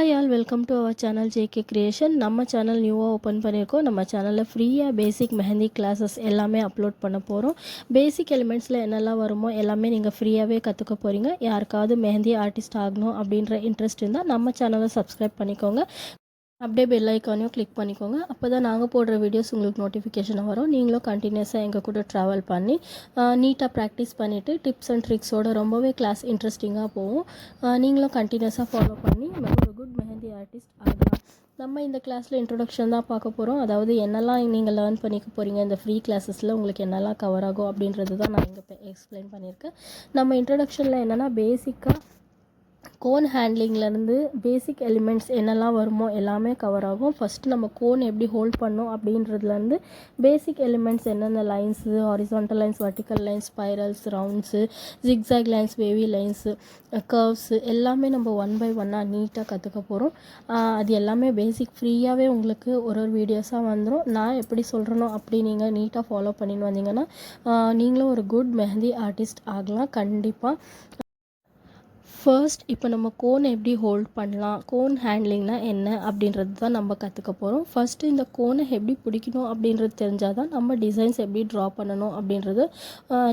Hi all welcome to our channel JK creation. நம்ம channel நியூவாக open பண்ணியிருக்கோம். நம்ம சேனலில் ஃப்ரீயாக பேசிக் மெஹந்தி கிளாஸஸ் எல்லாமே அப்லோட் பண்ண போகிறோம். பேசிக் எலிமெண்ட்ஸில் என்னெல்லாம் வருமோ எல்லாமே நீங்கள் ஃப்ரீயாகவே கற்றுக்க போகிறீங்க. யாருக்காவது மெஹந்தி ஆர்டிஸ்ட் ஆகணும் அப்படின்ற இன்ட்ரெஸ்ட் இருந்தால் நம்ம சேனலை சப்ஸ்கிரைப் பண்ணிக்கோங்க. அப்படியே பெல் ஐக்கானையும் கிளிக் பண்ணிக்கோங்க. அப்போ தான் நாங்கள் போடுற வீடியோஸ் உங்களுக்கு நோட்டிஃபிகேஷன் வரும். நீங்களும் கண்டினியூஸாக எங்கள் கூட ட்ராவல் பண்ணி நீட்டாக ப்ராக்டிஸ் பண்ணிவிட்டு டிப்ஸ் அண்ட் ட்ரிக்ஸோடு ரொம்பவே கிளாஸ் இன்ட்ரெஸ்டிங்காக போகும். நீங்களும் கண்டினியூஸாக ஃபாலோ பண்ணி ஒரு குட் மெஹந்தி ஆர்டிஸ்ட் ஆகலாம். நம்ம இந்த கிளாஸில் இன்ட்ரொடக்ஷன் தான் பார்க்க போகிறோம். அதாவது என்னெல்லாம் நீங்கள் லேர்ன் பண்ணிக்க போகிறீங்க, இந்த ஃப்ரீ கிளாஸஸில் உங்களுக்கு என்னெல்லாம் கவர் ஆகும் அப்படின்றது தான் நான் இங்கே எக்ஸ்பிளைன் பண்ணியிருக்கேன். நம்ம இன்ட்ரொடக்ஷனில் என்னென்னா பேசிக்காக கோன் ஹேண்ட்லிங்லேருந்து பேசிக் எலிமெண்ட்ஸ் என்னெல்லாம் வருமோ எல்லாமே கவர் ஆகும். ஃபஸ்ட்டு நம்ம கோன் எப்படி ஹோல்ட் பண்ணோம் அப்படின்றதுலேருந்து பேசிக் எலிமெண்ட்ஸ் என்னென்ன lines, horizontal lines, vertical lines, spirals, rounds, zigzag lines, wavy lines, curves எல்லாமே நம்ம ஒன் பை ஒன்னாக நீட்டாக கற்றுக்க போகிறோம். அது எல்லாமே பேசிக் ஃப்ரீயாகவே உங்களுக்கு ஒரு வீடியோஸாக வந்துடும். நான் எப்படி சொல்கிறனோ அப்படி நீங்கள் நீட்டாக ஃபாலோ பண்ணின்னு வந்தீங்கன்னா நீங்களும் ஒரு குட் மெஹந்தி ஆர்டிஸ்ட் ஆகலாம் கண்டிப்பாக. ஃபர்ஸ்ட் இப்போ நம்ம கோன் எப்படி ஹோல்ட் பண்ணலாம், கோன் ஹேண்ட்லிங்னா என்ன அப்படின்றது தான் நம்ம கற்றுக்க போகிறோம். ஃபஸ்ட்டு இந்த கோனை எப்படி பிடிக்கணும் அப்படின்றது தெரிஞ்சால் தான் நம்ம டிசைன்ஸ் எப்படி ட்ரா பண்ணணும் அப்படின்றது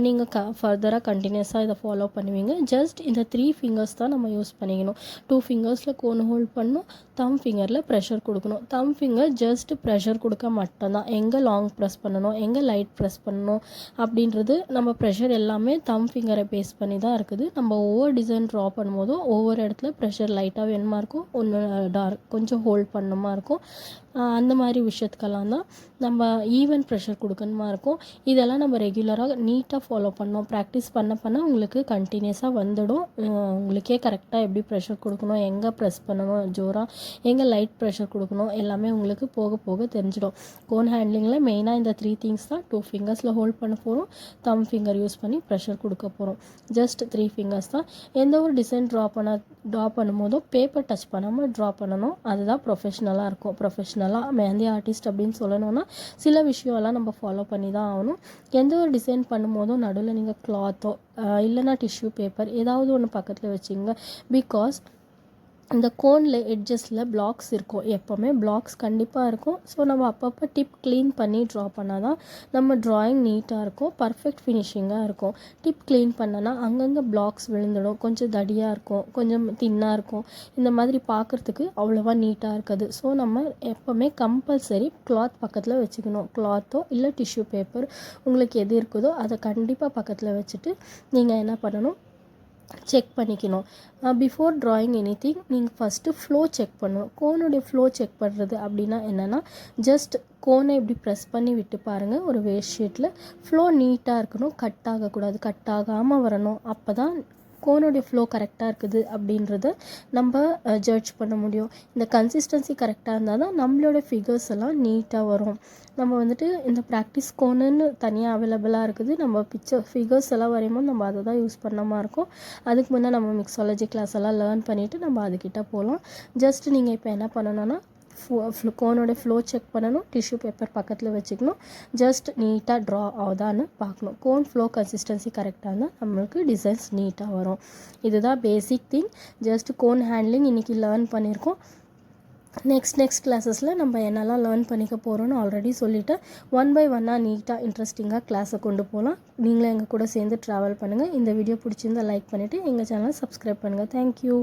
நீங்கள் ஃபர்தராக கண்டினியூஸாக இதை ஃபாலோ பண்ணுவீங்க. ஜஸ்ட் இந்த 3 ஃபிங்கர்ஸ் தான் நம்ம யூஸ் பண்ணிக்கணும். 2 ஃபிங்கர்ஸில் கோன் ஹோல்ட் பண்ணணும், தம் ஃபிங்கரில் ப்ரெஷர் கொடுக்கணும். தம் ஃபிங்கர் ஜஸ்ட் ப்ரெஷர் கொடுக்க மட்டும்தான். எங்கே லாங் ப்ரெஸ் பண்ணணும், எங்கே லைட் ப்ரெஸ் பண்ணணும் அப்படின்றது நம்ம ப்ரெஷர் எல்லாமே தம் ஃபிங்கரை பேஸ் பண்ணி தான் இருக்குது. நம்ம ஒவ்வொரு டிசைன் ட்ரா பண்ணும்போதும் ஒவ்வொரு இடத்துல ப்ரெஷர் லைட்டாக வேணுமா இருக்கும், ஒன்று டார்க் கொஞ்சம் ஹோல்ட் பண்ணணுமா இருக்கும். அந்த மாதிரி விஷயத்துக்கெல்லாம் தான் நம்ம ஈவன் ப்ரெஷர் கொடுக்கணுமா இருக்கும். இதெல்லாம் நம்ம ரெகுலராக நீட்டாக ஃபாலோ பண்ணோம். ப்ராக்டிஸ் பண்ண உங்களுக்கு கண்டினியூஸாக வந்துடும். உங்களுக்கே கரெக்டாக எப்படி ப்ரெஷர் கொடுக்கணும், எங்கே ப்ரெஸ் பண்ணணும் ஜோராக, எங்கே லைட் ப்ரெஷர் கொடுக்கணும் எல்லாமே உங்களுக்கு போக போக தெரிஞ்சிடும். கோன் ஹேண்ட்லிங்கில் மெயினாக இந்த 3 திங்ஸ் தான். 2 ஃபிங்கர்ஸில் ஹோல்ட் பண்ண போகிறோம், தம் ஃபிங்கர் யூஸ் பண்ணி ப்ரெஷர் கொடுக்க போகிறோம். ஜஸ்ட் 3 ஃபிங்கர்ஸ் தான். எந்த ஒரு டிசைன் ட்ரா பண்ணும்போதும் பேப்பர் டச் பண்ணாமல் ட்ரா பண்ணணும். அதுதான் ப்ரொஃபஷ்னலாக இருக்கும். ப்ரொஃபஷ்னலாக மெஹந்தி ஆர்டிஸ்ட் அப்படின்னு சொல்லணும்னா சில விஷயம்லாம் நம்ம ஃபாலோ பண்ணி தான் ஆகணும். எந்த ஒரு டிசைன் பண்ணும்போதும் நடுவில் நீங்கள் கிளாத்தோ இல்லைனா டிஷ்யூ பேப்பர் ஏதாவது ஒன்று பக்கத்தில் வச்சுங்க. பிகாஸ் இந்த கோனில் எட்ஜஸில் பிளாக்ஸ் இருக்கும், எப்போவுமே பிளாக்ஸ் கண்டிப்பாக இருக்கும். ஸோ நம்ம அப்பப்போ டிப் க்ளீன் பண்ணி ட்ரா பண்ணால் தான் நம்ம ட்ராயிங் நீட்டாக இருக்கும், பர்ஃபெக்ட் ஃபினிஷிங்காக இருக்கும். டிப் க்ளீன் பண்ணனா அங்கங்கே பிளாக்ஸ் விழுந்துடும், கொஞ்சம் தடியாக இருக்கும், கொஞ்சம் தின்னாக இருக்கும். இந்த மாதிரி பார்க்குறதுக்கு அவ்வளோவா நீட்டாக இருக்காது. ஸோ நம்ம எப்போவுமே கம்பல்சரி கிளாத் பக்கத்தில் வச்சுக்கணும். கிளாத்தோ இல்லை டிஷ்யூ பேப்பர் உங்களுக்கு எது இருக்குதோ அதை கண்டிப்பாக பக்கத்தில் வச்சுட்டு நீங்கள் என்ன பண்ணணும், செக் பண்ணிக்கணும். பிஃபோர் ட்ராயிங் எனிதிங் நீங்கள் ஃபஸ்ட்டு ஃப்ளோ செக் பண்ணணும். கோனுடைய ஃப்ளோ செக் பண்ணுறது அப்படின்னா என்னென்னா, ஜஸ்ட் கோனை இப்படி ப்ரெஸ் பண்ணி விட்டு பாருங்கள். ஒரு வேஸ்ட் ஷீட்டில் ஃப்ளோ நீட்டாக இருக்கணும், கட் ஆகக்கூடாது, கட் ஆகாமல் வரணும். அப்போ தான் கோனுடைய ஃப்ளோ கரெக்டாக இருக்குது அப்படின்றத நம்ம ஜட்ஜ் பண்ண முடியும். இந்த கன்சிஸ்டன்சி கரெக்டாக இருந்தால் தான் நம்மளோட ஃபிகர்ஸ் எல்லாம் நீட்டாக வரும். நம்ம வந்துட்டு இந்த ப்ராக்டிஸ் கோனுன்னு தனியாக அவைலபிளாக இருக்குது. நம்ம ஃபிகர்ஸ் எல்லாம் வரையும்போது நம்ம அதை தான் யூஸ் பண்ண மாதிரி இருக்கும். அதுக்கு முன்னே நம்ம மிக்ஸாலஜி கிளாஸ் எல்லாம் லேர்ன் பண்ணிவிட்டு நம்ம அதுக்கிட்ட போகலாம். ஜஸ்ட் நீங்கள் இப்போ என்ன பண்ணணும்னா கோனோட ஃப்ளோ செக் பண்ணணும், டிஷ்யூ பேப்பர் பக்கத்தில் வச்சுக்கணும். ஜஸ்ட் நீட்டாக ட்ரா ஆகுதான்னு பார்க்கணும். கோன் ஃப்ளோ கன்சிஸ்டன்சி கரெக்டாக இருந்தால் நம்மளுக்கு டிசைன்ஸ் நீட்டாக வரும். இதுதான் basic thing. Just cone handling இன்றைக்கி லேர்ன் பண்ணியிருக்கோம். நெக்ஸ்ட் கிளாஸஸில் நம்ம என்னெல்லாம் லேர்ன் பண்ணிக்க போகிறோன்னு ஆல்ரெடி சொல்லிவிட்டேன். ஒன் பை ஒன்னாக நீட்டாக இன்ட்ரெஸ்டிங்காக கிளாஸை கொண்டு போகலாம். நீங்களும் எங்கள் கூட சேர்ந்து ட்ராவல் பண்ணுங்கள். இந்த வீடியோ பிடிச்சிருந்தால் லைக் பண்ணிவிட்டு எங்கள் சேனலை சப்ஸ்கிரைப் பண்ணுங்கள். தேங்க்யூ.